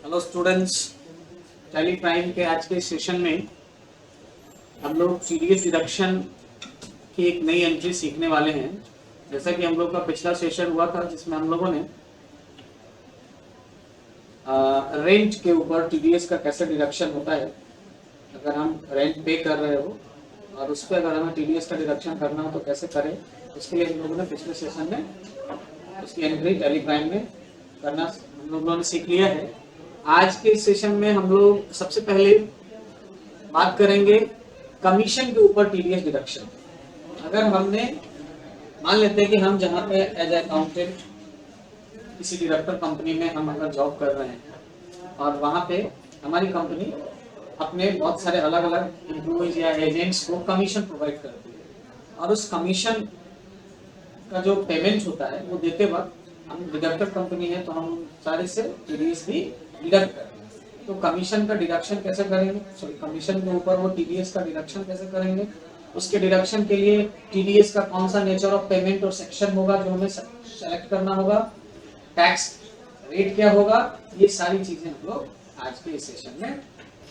Hello students, tally prime के आज के सेशन में हम लोग टीडीएस डिडक्शन की एक नई एंट्री सीखने वाले हैं। जैसा कि हम लोग का पिछला सेशन हुआ था जिसमें हम लोगों ने रेंट के ऊपर टीडीएस का कैसे डिडक्शन होता है। अगर हम रेंट पे कर रहे हो और उस पर अगर हमें टीडीएस का डिडक्शन करना हो तो कैसे करें, उसके लिए हम लोगों ने पिछले सेशन में उसकी एंट्री टैली प्राइम में करना हम लोगों ने सीख लिया है। आज के सेशन में हम लोग सबसे पहले बात करेंगे कमीशन के ऊपर टीडीएस डिडक्शन। अगर हमने मान लेते हैं कि हम जहाँ पे एज अकाउंटेंट किसी डायरेक्टर कंपनी में हम अगर जॉब कर रहे हैं और वहाँ पे हमारी कंपनी अपने बहुत सारे अलग अलग एम्प्लॉइज या एजेंट्स को कमीशन प्रोवाइड करती है और उस कमीशन का जो पेमेंट होता है वो देते वक्त हम डिडक्टर कंपनी है तो हम सारे से टीडीएस भी डिडक्ट करते हैं। तो कमीशन का डिडक्शन कैसे करेंगे, सॉरी कमीशन के ऊपर वो टीडीएस का डिडक्शन कैसे करेंगे, उसके डिडक्शन के लिए टीडीएस का कौन सा नेचर ऑफ पेमेंट और सेक्शन होगा जो हमें सेलेक्ट करना होगा, टैक्स रेट क्या होगा, ये सारी चीजें हम लोग आज के इस सेशन में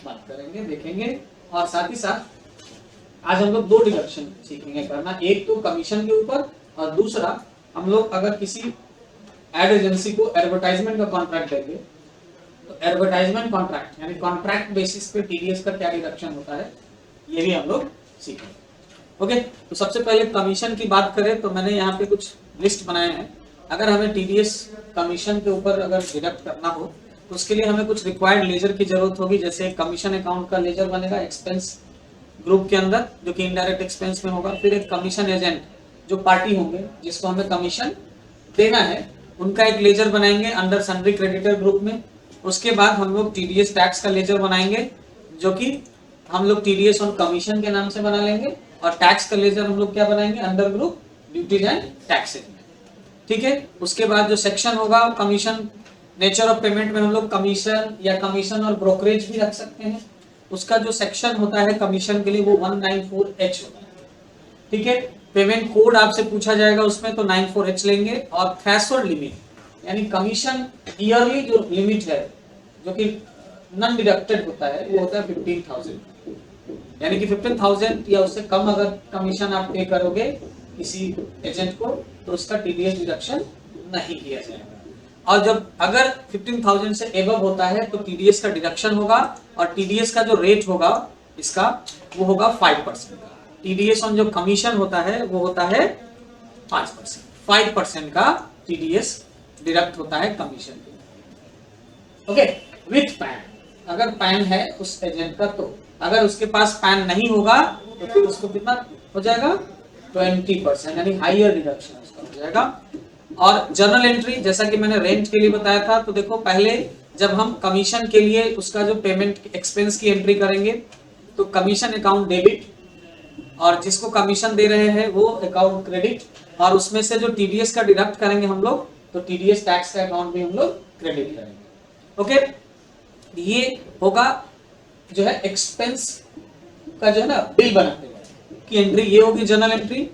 बात करेंगे, देखेंगे। और साथ ही साथ आज हम लोग दो डिडक्शन सीखेंगे करना, एक तो कमीशन के ऊपर और दूसरा हम लोग अगर किसी एड एजेंसी को एडवर्टाइजमेंट का कॉन्ट्रैक्ट देंगे तो एडवर्टाइजमेंट कॉन्ट्रैक्ट यानी कॉन्ट्रैक्ट बेसिस पे टीडीएस का क्या डिडक्शन होता है ये भी हम लोग सीखेंगे। ओके, तो सबसे पहले कमीशन की बात करें तो मैंने यहाँ पे कुछ लिस्ट बनाए हैं। अगर हमें टीडीएस कमीशन के ऊपर अगर डिडक्ट करना हो तो उसके लिए हमें कुछ रिक्वायर्ड लेजर की जरूरत होगी। जैसे कमीशन अकाउंट का लेजर बनेगा एक्सपेंस ग्रुप के अंदर जो कि इनडायरेक्ट एक्सपेंस में होगा। फिर एक कमीशन एजेंट जो पार्टी होंगे जिसको हमें कमीशन देना है उनका एक लेजर बनाएंगे अंडर सन्ड्री क्रेडिटर ग्रुप में। उसके बाद हम लोग टीडीएस टैक्स का लेजर बनाएंगे जो कि हम लोग टीडीएस ऑन कमीशन के नाम से बना लेंगे और टैक्स का लेजर हम लोग क्या बनाएंगे under group duties and taxes में। ठीक है, उसके बाद जो सेक्शन होगा कमीशन नेचर ऑफ पेमेंट में हम लोग कमीशन या कमीशन और ब्रोकरेज भी रख सकते हैं। उसका जो सेक्शन होता है कमीशन के लिए वो 194H होता है। ठीक है, पेमेंट कोड आपसे पूछा जाएगा उसमें तो 94H लेंगे। और थ्रेशोल्ड लिमिट यानी कमीशन ईयरली जो लिमिट है जो कि नॉन डिडक्टेड होता है वो होता है 15,000 यानी कि 15,000 या उससे कम अगर कमीशन आप पे करोगे किसी एजेंट को तो उसका टीडीएस डिडक्शन नहीं किया जाएगा। और जब अगर 15,000 से एबव होता है तो टीडीएस का डिडक्शन होगा और टीडीएस का जो रेट होगा इसका वो होगा 5% का। टीडीएस ऑन जो कमीशन होता है वो होता है 5% का टीडीएस डिडक्ट होता है कमीशन। ओके, विथ पैन, अगर पैन है उस एजेंट का तो अगर उसके पास पैन नहीं होगा तो फिर उसको कितना हो जाएगा 20% यानी हाइयर डिडक्शन उसका हो जाएगा। और जर्नल एंट्री जैसा कि मैंने रेंट के लिए बताया था तो देखो पहले जब हम कमीशन के लिए उसका जो पेमेंट एक्सपेंस की एंट्री करेंगे तो कमीशन अकाउंट डेबिट और जिसको कमीशन दे रहे हैं वो अकाउंट क्रेडिट और उसमें से जो टीडीएस का डिडक्ट करेंगे हम लोग तो टीडीएस टैक्स का अकाउंट भी हम लोग क्रेडिट करेंगे। ओके, ये होगा जो है एक्सपेंस का जो है ना बिल बनाते हुए की एंट्री, ये होगी जर्नल एंट्री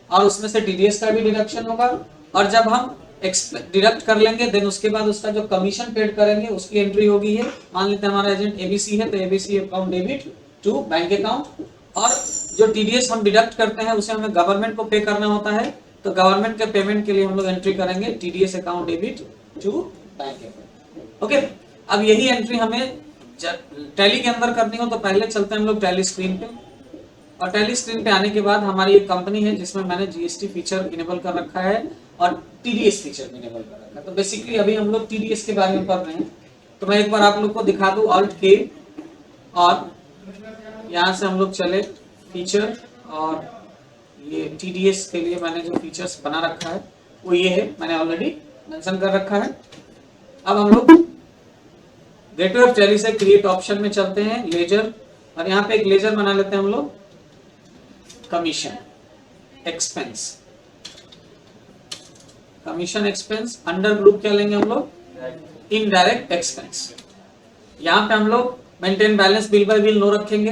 और उसमें से टीडीएस का भी डिडक्शन होगा। और जब हम डिडक्ट कर लेंगे देन उसके बाद उसका जो कमीशन पेड करेंगे उसकी एंट्री होगी है। मान लेते हैं हमारा एजेंट एबीसी है तो ABC account debit to bank account. और जो टीडीएस हम डिडक्ट करते हैं उसे हमें गवर्नमेंट को पे करना होता है तो गवर्नमेंट के पेमेंट के लिए हम लोग एंट्री करेंगे TDS account debit to bank account. Okay, अब यही एंट्री हमें टैली के अंदर करनी हो तो पहले चलते हैं हम लोग टैली स्क्रीन पे। और टैली स्क्रीन पे आने के बाद हमारी एक कंपनी है जिसमें मैंने जीएसटी फीचर इनेबल कर रखा है और टीडीएस फीचर इनेबल कर रखा है। तो बेसिकली अभी हम लोग टीडीएस के बारे में पढ़ रहे हैं तो मैं एक बार आप लोग को दिखा दूं Alt K और यहाँ से हम लोग चले फीचर और ये टीडीएस के लिए मैंने जो फीचर्स बना रखा है वो ये है, मैंने ऑलरेडी मेंशन कर रखा है। अब हम लोग गेटवे ऑफ टैली से क्रिएट ऑप्शन में चलते हैं लेजर और यहाँ पे एक लेजर बना लेते हैं हम लोग commission expense. Commission expense under group क्या लेंगे हम लोग इनडायरेक्ट एक्सपेंस। यहाँ पे हम लोग maintain balance bill by bill no रखेंगे,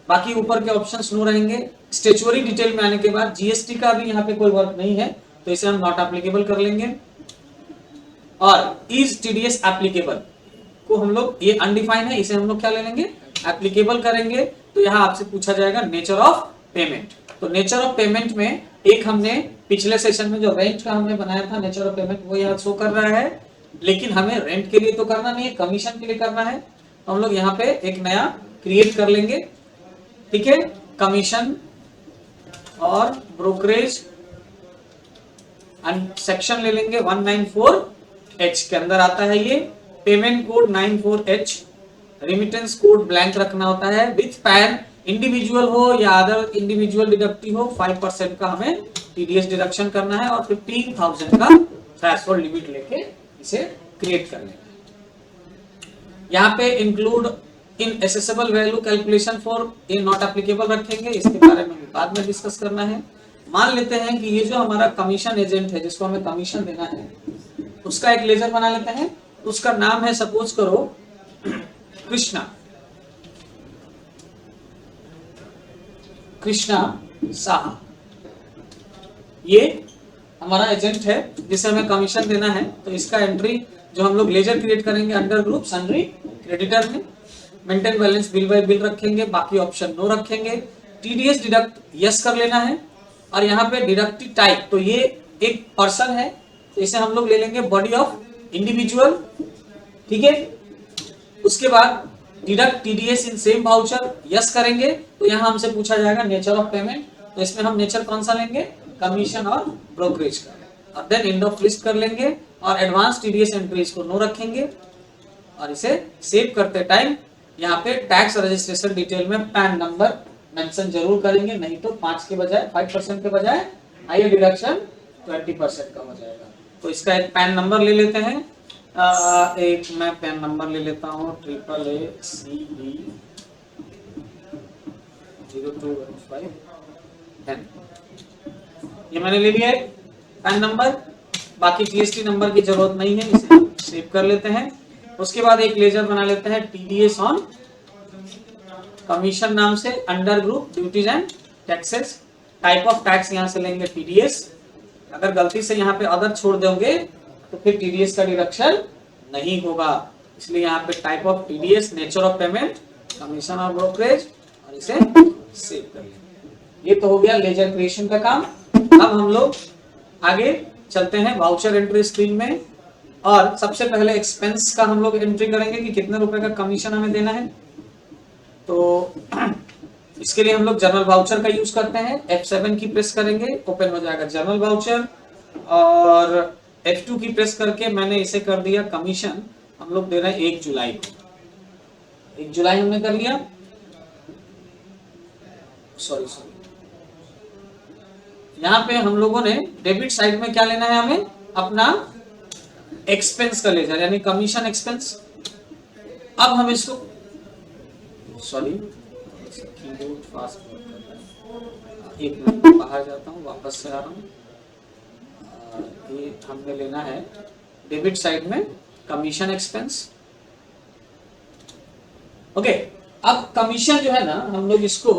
बाकी ऊपर के ऑप्शंस नो रहेंगे। स्टेचुअरी डिटेल में आने के बाद जीएसटी का भी यहाँ पे कोई वर्क नहीं है तो इसे हम नॉट एप्लीकेबल कर लेंगे। और इज टीडीएस एप्लीकेबल को हम लोग, ये अनडिफाइन है, इसे हम लोग क्या ले लेंगे, एप्लीकेबल करेंगे। तो यहाँ आपसे पूछा जाएगा नेचर ऑफ पेमेंट। तो नेचर ऑफ पेमेंट में एक हमने पिछले सेशन में जो रेंट का हमने बनाया था नेचर ऑफ पेमेंट, वो यहाँ शो कर रहा है, लेकिन हमें रेंट के लिए तो करना नहीं है, कमीशन के लिए करना है। तो हम लोग यहाँ पे एक नया क्रिएट कर लेंगे, ठीक है। कमीशन और ब्रोकरेज सेक्शन ले लेंगे 194H के अंदर आता है ये। Payment code 94H, remittance code blank रखना होता है विथ पैन, इंडिविजुअल हो या अदर इंडिविजुअल डिडक्टिव हो, 5% का हमें टीडीएस डिडक्शन करना है और 15,000 का थ्रेशोल्ड लिमिट लेके इसे क्रिएट कर लेंगे। यहाँ पे include in assessable value calculation for ये नॉट एप्लीकेबल रखेंगे, इसके बारे में बाद में डिस्कस करना है। मान लेते हैं कि ये जो हमारा कमीशन एजेंट है जिसको हमें कमीशन देना है, उसका एक लेजर बना लेते हैं। उसका नाम है, सपोज करो कृष्णा साहा। ये हमारा एजेंट है जिसे हमें कमीशन देना है। तो इसका एंट्री जो हम लोग लेजर क्रिएट करेंगे अंडर ग्रुप सन्ड्री क्रेडिटर में, maintain balance bill by bill रखेंगे, बाकी ऑप्शन नो रखेंगे। टीडीएस डिडक्ट यस कर लेना है। और यहाँ पे डिडक्टिव टाइप, तो ये एक पर्सन है, तो इसे हम लोग ले लेंगे बॉडी ऑफ इंडिविजुअल, ठीक है। उसके बाद deduct TDS in same voucher, yes करेंगे। तो यहाँ हमसे पूछा जाएगा नेचर ऑफ पेमेंट, तो इसमें हम नेचर कौन सा लेंगे, कमीशन और ब्रोकरेज का। और देन एंड ऑफ लिस्ट कर लेंगे और एडवांस टीडीएस एंट्रीज को नो रखेंगे। और इसे सेव करते टाइम यहाँ पे टैक्स रजिस्ट्रेशन डिटेल में पैन नंबर मेंशन जरूर करेंगे, नहीं तो 5% के बजाय हायर डिडक्शन 20% का हो जाएगा। तो इसका एक पैन नंबर ले लेते हैं। एक मैं पैन नंबर ले लेता हूँ, AACB 0215। ये मैंने ले लिया है पैन नंबर, बाकी जीएसटी नंबर की जरूरत नहीं है, इसे सेव कर लेते हैं। उसके बाद एक लेजर बना लेते हैं टीडीएस ऑन कमीशन नाम से, under group duties and taxes. Type of tax यहाँ से लेंगे टीडीएस। अगर गलती से यहाँ पे अदर छोड़ दोगे तो फिर टीडीएस का डिडक्शन नहीं होगा, इसलिए यहाँ पे type of TDS, nature of payment, commission और ब्रोकरेज, और इसे सेव कर लेंगे। ये तो हो गया लेजर क्रिएशन का काम। अब हम लोग आगे चलते हैं वाउचर एंट्री स्क्रीन में, और सबसे पहले एक्सपेंस का हम लोग एंट्री करेंगे कि कितने रुपए का कमीशन हमें देना है। तो इसके लिए हम लोग जनरल वाउचर का यूज करते हैं। F7 की प्रेस करेंगे, ओपन हो जाएगा जनरल वाउचर, और F2 की प्रेस करके मैंने इसे कर दिया कमीशन। हम लोग दे रहे हैं 1 जुलाई को। 1 जुलाई हमने कर लिया, सॉरी यहाँ पे हम लोगों ने डेबिट साइड में क्या लेना है, हमें अपना एक्सपेंस का लेजर, यानी कमीशन एक्सपेंस। अब हम इसको, सॉरी कीबोर्ड फास्ट वर्क कर रहा है, एक मिनट बाहर जाता हूँ, वापस से आ रहा हूँ। ये हमने लेना है डेबिट साइड में कमीशन एक्सपेंस, ओके। अब कमीशन जो है ना, हम लोग इसको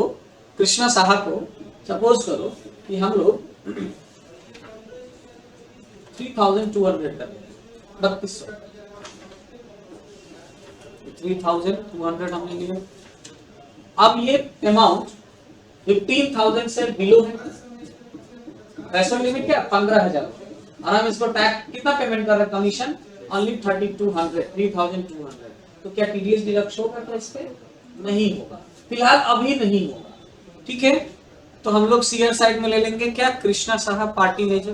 कृष्णा साहा को, सपोज करो कि हम लोग 3200 कर, 3200, 3200 हमने लिया। अब ये अमाउंट 15,000 से बिलो है, थ्रेशोल्ड लिमिट क्या 15,000, और हम इसको टैक्स कितना पेमेंट कर रहे हैं, कमीशन ओनली 3200। तो क्या टीडीएस डिडक्ट होगा, तो इस पे नहीं होगा, फिलहाल अभी नहीं होगा, ठीक है। तो हम लोग सीयर साइड में ले लेंगे क्या, कृष्णा साहा पार्टी लेजर।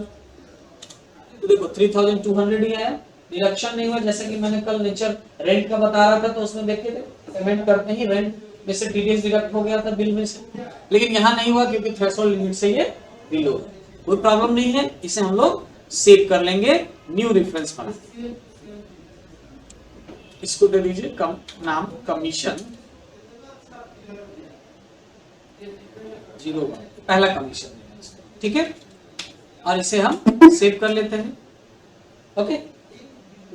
तो देखो 3200 ही है, डिडक्शन नहीं हुआ। जैसे कि मैंने कल नेचर रेंट का बता रहा था, तो उसमें देखे थे पेमेंट करते ही रेंट में से टीडीएस डिडक्ट हो गया था बिल में से, लेकिन यहाँ नहीं हुआ क्योंकि थ्रेशोल्ड लिमिट से ये बिलो है। कोई प्रॉब्लम नहीं है, इसे हम लोग सेव कर लेंगे न्यू रेफरेंस बना। इसको दे दीजिए नाम कमीशन 01, पहला कमीशन, ठीक है। और इसे हम सेव कर लेते हैं, ओके।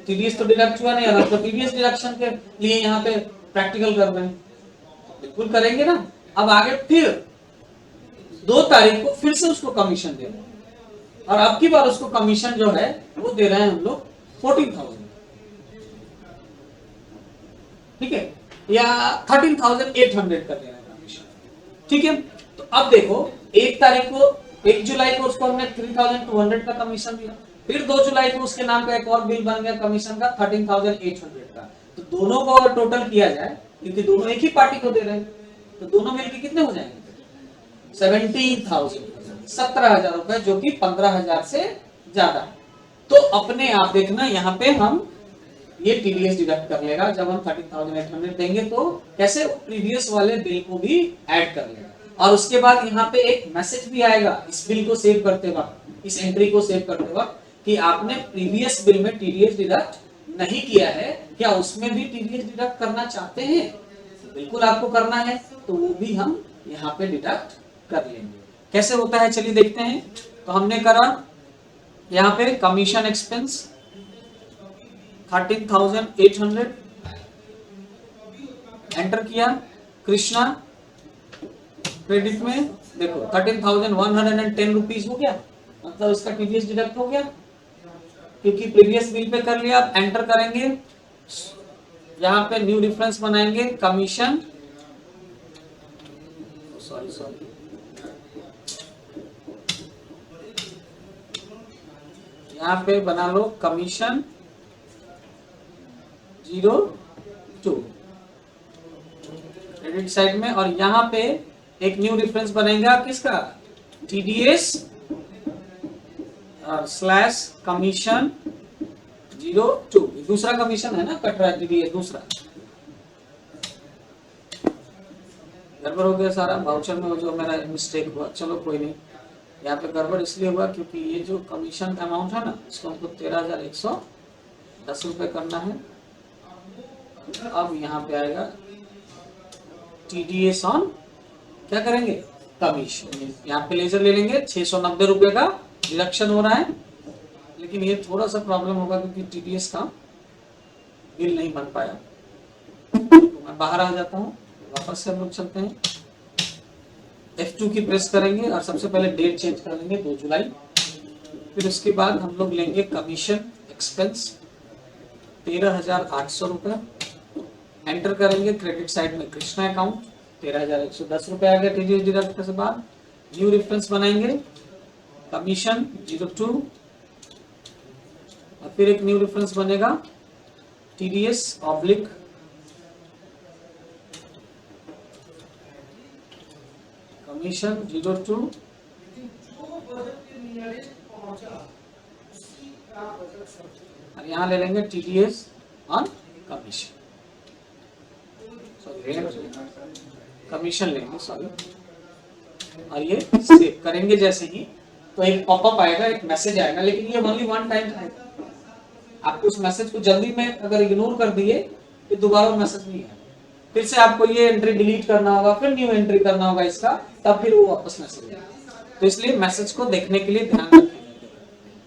टीडीएस तो डिडक्ट हुआ नहीं, और आपको टीडीएस डिडक्शन के लिए यहाँ पे प्रैक्टिकल कर रहे हैं, बिल्कुल करेंगे ना। अब आगे फिर 2 तारीख को फिर से उसको कमीशन दे रहे हैं, और अब की बार उसको कमीशन जो है वो दे रहे हैं हम लोग 14,000। ठीक है, या 13,800 कर लेना कमीशन, ठीक है। तो अब देखो 1 जुलाई को उसको हमने 3,200 का कमीशन दिया, फिर 2 जुलाई को उसके नाम का एक और बिल बन गया कमीशन का 13,800 का। तो दोनों को अगर टोटल किया जाए, क्योंकि दोनों एक ही पार्टी को दे रहे हैं, तो दोनों मिलकर कितने हो जाएंगे? 17,000, 17,000 रुपए, जो कि 15,000 से ज्यादा। तो अपने आप देखना यहाँ पे हम ये टीडीएस डिडक्ट कर लेगा जब हम 13,800 देंगे, तो कैसे प्रीवियस वाले बिल को भी ऐड कर लेगा। और उसके बाद यहाँ पे एक मैसेज भी आएगा इस बिल को सेव करते वक्त, इस एंट्री को सेव करते वक्त, कि आपने प्रीवियस बिल में टीडीएस डिडक्ट नहीं किया है, क्या उसमें भी टीडीएस डिडक्ट करना चाहते हैं? बिल्कुल आपको करना है, तो वो भी हम यहाँ पे डिडक्ट कर लेंगे। कैसे होता है चलिए देखते हैं। तो हमने करा यहाँ पे कमीशन एक्सपेंस 13,800 एंटर किया, कृष्णा क्रेडिट में देखो 13,110 रुपीज हो गया, मतलब इसका टीडीएस डिडक्ट हो गया, क्योंकि प्रीवियस बिल पे कर लिया। आप एंटर करेंगे, यहाँ पे न्यू रेफरेंस बनाएंगे, कमीशन, सॉरी यहाँ पे बना लो कमीशन 02 क्रेडिट साइड में, और यहाँ पे एक न्यू रेफरेंस बनेगा किसका? टीडीएस स्लैश कमीशन 02, दूसरा कमीशन है ना, कट रहा है टीडीएस दूसरा। गड़बड़ हो गया सारा वाउचर में, जो मेरा मिस्टेक हुआ, चलो कोई नहीं। यहाँ पे गड़बड़ इसलिए हुआ क्योंकि ये जो कमीशन अमाउंट है ना, इसको हमको 13,110 रुपए करना है। अब यहाँ पे आएगा टीडीएस ऑन, क्या करेंगे? कमीशन। यहाँ पे लेजर ले लेंगे, 690 रुपए का डिडक्शन हो रहा है, लेकिन ये थोड़ा सा प्रॉब्लम होगा क्योंकि टीडीएस का बिल नहीं बन पाया। तो मैं बाहर आ जाता हूँ, वापस से हम लोग चलते हैं, F2 की प्रेस करेंगे और सबसे पहले डेट चेंज कर लेंगे 2 जुलाई। फिर उसके बाद हम लोग लेंगे कमीशन एक्सपेंस 13,800 रुपए, एंटर करेंगे क्रेडिट साइड में कृष्णा अकाउंट 13,110 रुपए आ गया टीडीएस डिडक्ट के बाद। न्यू रेफरेंस बनाएंगे कमीशन 02, और फिर एक न्यू रेफरेंस बनेगा टीडीएस ऑब्लिक कमीशन 02, और यहाँ ले लेंगे टीडीएस ऑन कमीशन, कमीशन लेंगे सॉरी, और ये सेव करेंगे जैसे ही, तो एक पॉपअप आएगा, एक मैसेज आएगा, लेकिन ये ओनली वन टाइम आएगा। आपको उस मैसेज को जल्दी में अगर इग्नोर कर दिए तो दोबारा मैसेज नहीं आएगा, फिर से आपको ये एंट्री डिलीट करना होगा, फिर न्यू एंट्री करना होगा इसका, तब फिर वो वापस मैसेज आएगा। तो इसलिए मैसेज को देखने के लिए ध्यान रखें।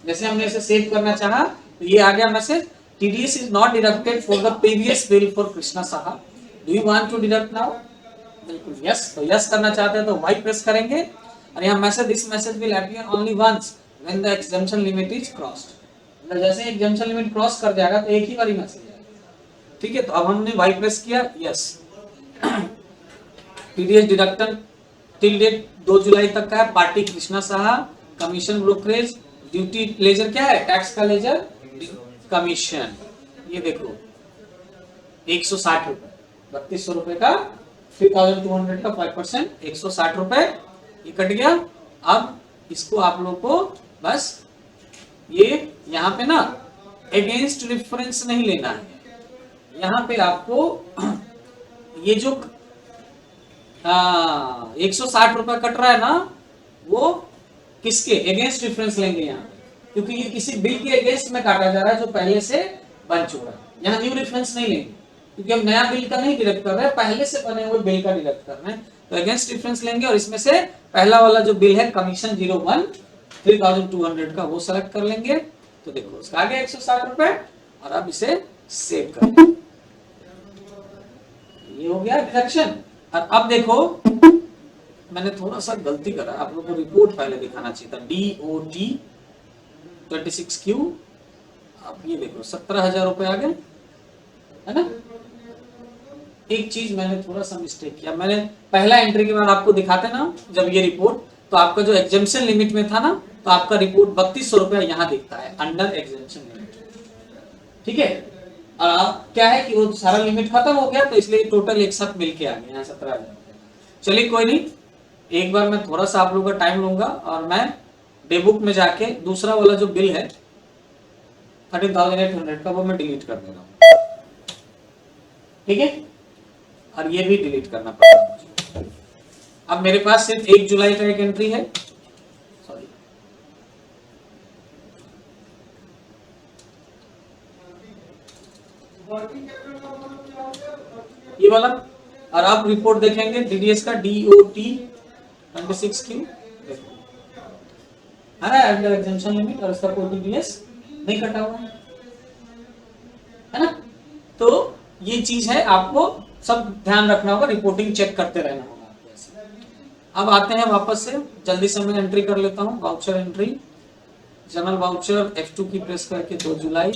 जैसे हमने इसे सेव करना चाहा तो ये आ गया message, TDS is not deducted for the previous bill for Krishna Saha, do you want to deduct now? बिल्कुल यस, तो यस करना चाहते हैं तो वाई प्रेस करेंगे, और यहाँ message, this message will appear only once when the exemption limit is crossed, मतलब जैसे एग्जम्पशन लिमिट क्रॉस कर जाएगा तो एक ही बार मैसेज आएगा। ठीक है, तो अब हमने वाई प्रेस किया, yes. TDS deduction till date 2 जुलाई तक का है, party Krishna Saha, commission brokerage, duty ledger क्या है? टैक्स का लेजर, कमीशन, ये देखो 160 रुपए, 3200 रुपए का 3,200 का 5%, 160 रुपए ये कट गया। अब इसको आप लोग को बस ये यहाँ पे ना अगेंस्ट रेफरेंस नहीं लेना है, यहाँ पे आपको ये जो 160 रुपए कट रहा है ना, वो किसके अगेंस्ट रेफरेंस लेंगे यहाँ, क्योंकि ये किसी बिल के अगेंस्ट में काटा जा रहा है जो पहले से बन चुका है। यहाँ न्यू रेफरेंस नहीं लेंगे क्योंकि हम नया बिल का नहीं डिडक्ट कर रहे हैं, पहले से बने हुए बिल का डिडक्ट कर रहे हैं, तो अगेंस्ट रेफरेंस लेंगे, और इसमें से पहला वाला जो बिल है कमीशन 01 3,200 का वो सेलेक्ट कर लेंगे। तो देखो उसका आ गया 160 रुपए, और अब इसे सेव कर, ये हो गया डिडक्शन। और अब देखो मैंने थोड़ा सा गलती करा, आप लोगों को रिपोर्ट पहले दिखाना चाहिए था, DOT 26Q, अब ये देखो 17,000 रुपए आ गए, है ना? एक चीज मैंने थोड़ा सा मिस्टेक किया, मैंने पहला एंट्री के बाद आपको दिखाते ना जब ये रिपोर्ट, तो आपका जो एग्जेम्पशन लिमिट में था ना, तो आपका रिपोर्ट 3200 रुपया यहाँ दिखता है अंडर एग्जेम्पशन लिमिट, ठीक है। और आप क्या है कि वो सारा लिमिट खत्म हो गया, तो इसलिए टोटल एक साथ मिलके आ गया 17,000। चलिए कोई नहीं, एक बार मैं थोड़ा सा आप लोगों का टाइम लूंगा और मैं डे बुक में जाके दूसरा वाला जो बिल है 13,800 का वो मैं डिलीट कर दे रहा हूँ, ठीक है। और ये भी डिलीट करना पड़ेगा मुझे। अब मेरे पास सिर्फ 1 जुलाई का एक एंट्री है, सॉरी, ये वाला। और आप रिपोर्ट देखेंगे डीडीएस का DOT 26Q है ना, अंडर एग्जेम्पशन लिमिट, और इसका कोई डीडीएस नहीं कटा हुआ है ना। तो ये चीज है, आपको सब ध्यान रखना होगा, रिपोर्टिंग चेक करते रहना होगा आपको। अब आते हैं वापस से, जल्दी से मैं एंट्री कर लेता हूं, voucher entry, general voucher F2 की प्रेस करके 2 जुलाई,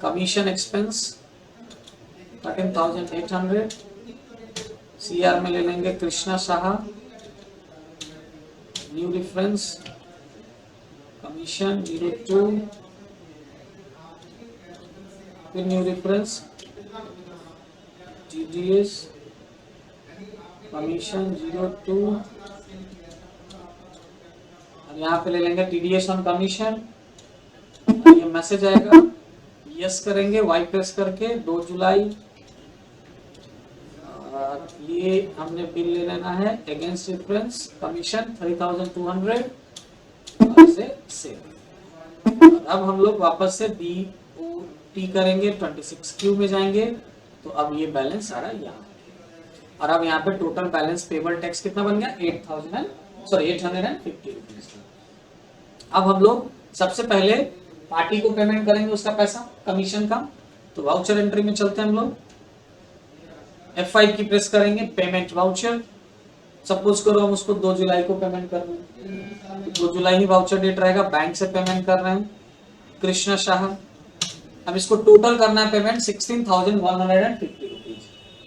कमीशन एक्सपेंस 13,800, CR में ले लेंगे Krishna Saha, new reference commission 02, फिर न्यू रेफरेंस TDS कमीशन 02, और यहाँ पे ले लेंगे TDS ऑन कमीशन। ये मैसेज आएगा, यस करेंगे वाई प्रेस करके 2 जुलाई, और ये हमने बिल ले लेना है अगेंस्ट रेफरेंस कमीशन 3,200, और इसे सेव। अब हम लोग वापस से DOT करेंगे, 26Q में जाएंगे, तो अब ये बैलेंस सारा यहाँ, और अब यहाँ पे टोटल बैलेंस पेबल टैक्स कितना बन गया 850 रुपीज। अब हम लोग सबसे पहले पार्टी को पेमेंट करेंगे उसका पैसा कमीशन का, तो वाउचर एंट्री में चलते हैं हम लोग, F5 की प्रेस करेंगे, पेमेंट वाउचर, सपोज करो हम उसको 2 जुलाई को पेमेंट कर रहे हैं, तो 2 जुलाई ही वाउचर डेट रहेगा, बैंक से पेमेंट कर रहे हैं कृष्णा शाह। अब इसको टोटल करना है पेमेंट 16,150 रुपीज,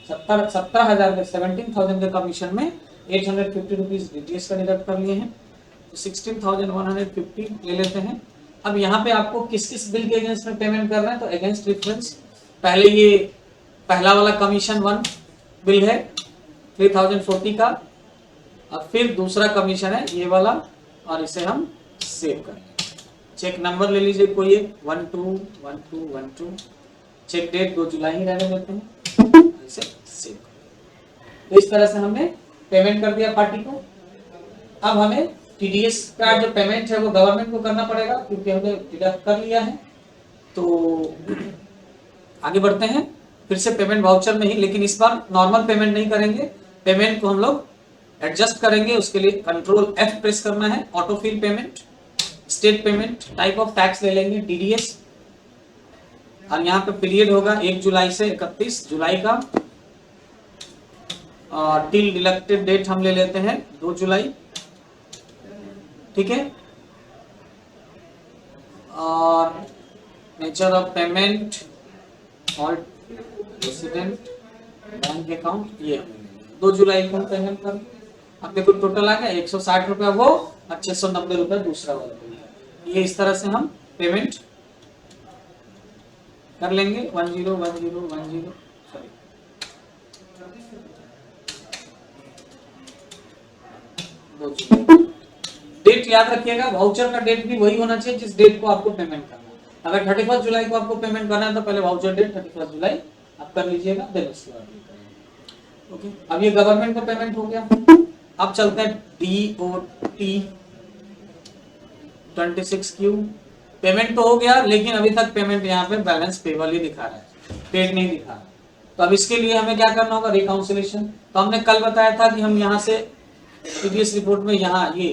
17,000 के कमीशन में 850 रुपीज डीटीएस का डिडक्ट कर लिए हैं, तो 16,150 ले लेते हैं। अब यहाँ पे आपको किस किस बिल के अगेंस्ट में पेमेंट कर रहे हैं, तो अगेंस्ट रेफरेंस पहले ये पहला वाला कमीशन 1 बिल है 3,040 का, और फिर दूसरा कमीशन है ये वाला, और इसे हम सेव करेंगे। चेक नंबर ले लीजिए कोई एक 121212, चेक डेट 2 जुलाई ही रहने देते हैं, इसे सेव करेंगे। तो इस तरह से हमने पेमेंट कर दिया पार्टी को। अब हमें टीडीएस का जो पेमेंट है वो गवर्नमेंट को करना पड़ेगा, क्योंकि हमने डिडक्ट कर लिया है। तो आगे बढ़ते हैं, फिर से पेमेंट वाउचर में ही, लेकिन इस बार नॉर्मल पेमेंट नहीं करेंगे, पेमेंट को हम लोग एडजस्ट करेंगे। उसके लिए कंट्रोल F प्रेस करना है, auto fill payment, state payment, type of tax ले लेंगे TDS, और यहाँ पे पीरियड होगा 1 जुलाई से 31 जुलाई का, और टिल डिडक्टेड डेट हम ले लेते हैं 2 जुलाई, ठीक है। और nature of payment, all resident, bank account, ये 2 जुलाई को पेमेंट कर। अब देखो टोटल आ गया 160 रुपया वो, और 690 रुपया दूसरा वाला। ये इस तरह से हम पेमेंट कर लेंगे। 101010 सॉरी, डेट याद रखिएगा, वाउचर का डेट भी वही होना चाहिए जिस डेट को आपको पेमेंट करना है। अगर 31 जुलाई को आपको पेमेंट करना है तो पहले वाउचर डेट 31 जुलाई आप कर लीजिएगा, देन उसके बाद। ओके, अब ये गवर्नमेंट का पेमेंट हो गया। अब चलते हैं DOT 26Q, पेमेंट तो हो गया, लेकिन अभी तक पेमेंट यहाँ पे बैलेंस पेबल ही दिखा रहा है, पेड नहीं दिखा रहा। तो अब इसके लिए हमें क्या करना होगा, रिकाउंसिलेशन। तो हमने कल बताया था कि हम यहाँ से टीडीएस रिपोर्ट में यहाँ ये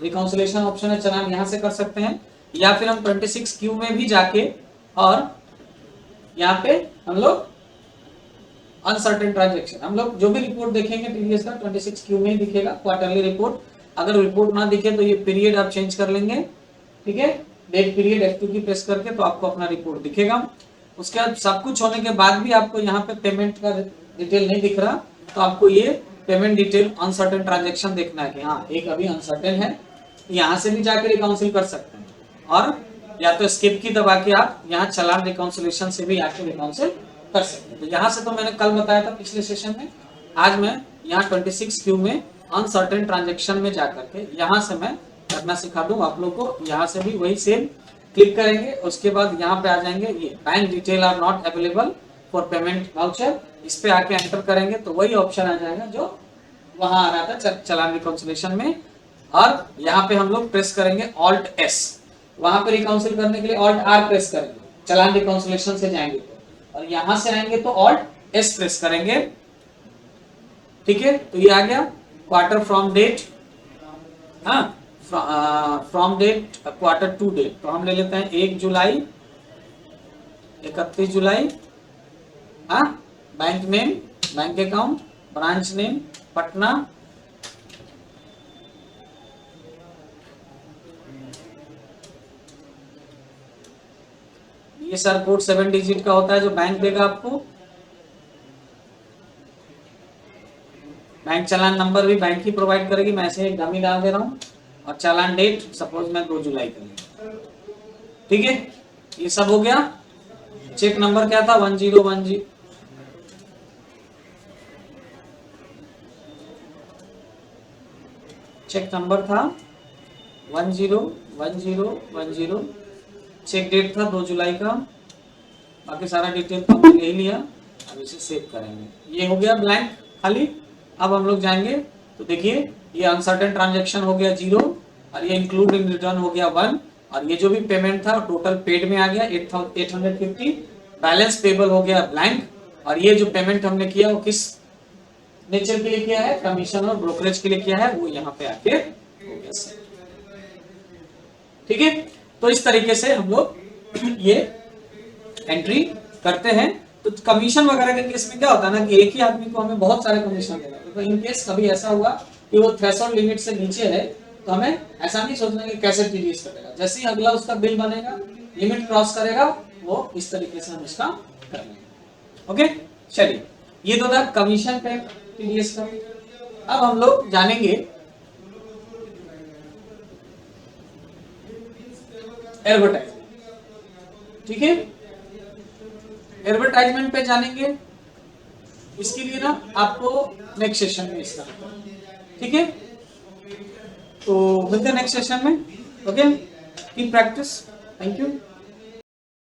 रिकाउंसिलेशन ऑप्शन है, चलान यहाँ से कर सकते हैं, या फिर हम 26Q में भी जाके और यहाँ पे हम लोग अनसर्टेन ट्रांजैक्शन, हम लोग जो भी रिपोर्ट देखेंगे टीडीएस का 26Q में ही दिखेगा, क्वार्टरली रिपोर्ट। अगर रिपोर्ट ना दिखे तो ये पीरियड आप चेंज कर लेंगे, ठीक है, डेट पीरियड F2 की प्रेस करके, तो आपको अपना रिपोर्ट दिखेगा। उसके बाद सब कुछ होने के बाद भी आपको यहाँ पे पेमेंट का डिटेल नहीं दिख रहा, तो आपको ये पेमेंट डिटेल अनसर्टेन ट्रांजेक्शन देखना है कि हाँ एक अभी अनसर्टेन है, यहाँ से भी जाकर रिकाउंसिल कर सकते हैं, और या तो स्किप की दबा के आप यहाँ चलान रिकाउंसिलेशन से भी आके रिकाउंसिल कर सकते हैं। तो यहाँ से तो मैंने कल बताया था पिछले सेशन में, आज मैं यहाँ 26Q में अनसर्टेन ट्रांजेक्शन में जाकर के यहाँ से मैं करना सिखा दूं आप लोग को। यहाँ से भी वही सेम क्लिक करेंगे, उसके बाद यहाँ पे आ जाएंगे, ये bank detail are not available for payment voucher, इस पे आके एंटर करेंगे तो वही ऑप्शन आ जाएगा जो वहां आ रहा था चलान रिकाउंसिलेशन में। और यहाँ पे हम लोग प्रेस करेंगे Alt S, वहां पे रिकाउंसिल करने के लिए Alt R प्रेस करेंगे, चलान रिकाउंसिलेशन से जाएंगे तो, और यहां से आएंगे तो Alt S प्रेस करेंगे। ठीक है, तो ये आ गया क्वार्टर फ्रॉम डेट, हाँ from date quarter to date, तो हम ले लेते हैं 1 जुलाई 31 जुलाई, हाँ bank name, bank account, branch name Patna, ये सर कोड 7 डिजिट का होता है जो बैंक देगा आपको। बैंक चालान नंबर भी बैंक ही प्रोवाइड करेगी, मैं ऐसे एक डमी डाल दे रहा हूँ, और चालान डेट सपोज मैं 2 जुलाई कर लिया। ठीक है, ये सब हो गया। चेक नंबर क्या था 1010, चेक नंबर था 101010, चेक डेट था 2 जुलाई का, बाकी सारा डिटेल तो हमने ले लिया। अब इसे सेव करेंगे, ये हो गया ब्लैंक खाली। अब हम लोग जाएंगे तो देखिए ये अनसर्टेन ट्रांजैक्शन हो गया 0, और ये इंक्लूड इन रिटर्न हो गया 1, और ये जो भी पेमेंट था टोटल पेड में आ गया 850, बैलेंस पेबल हो गया ब्लैंक, और ये जो पेमेंट हमने किया वो किस नेचर के लिए किया है, कमीशन और ब्रोकरेज के लिए किया है, वो यहाँ पे आके हो गया। ठीक है, तो इस तरीके से हम लोग ये एंट्री करते हैं। तो कमीशन वगैरह के केस में क्या होता है ना कि एक ही आदमी को हमें बहुत सारे कमीशन देना, तो इन केस कभी ऐसा हुआ कि वो थ्रेशोल्ड लिमिट से नीचे है, तो हमें ऐसा नहीं सोचना कि कैसे टीडीएस करेगा, जैसे ही अगला उसका बिल बनेगा लिमिट क्रॉस करेगा वो इस तरीके से हम इसका कर लेंगे। ओके, चलिए ये तो था कमीशन पे टीडीएस का। अब हम लोग जानेंगे एडवर्टाइजमेंट। ठीक है, एडवर्टाइजमेंट पे जानेंगे, इसके लिए ना आपको नेक्स्ट सेशन में इसका, ठीक है, तो मिलते हैं नेक्स्ट सेशन में। Okay, keep practice, thank you.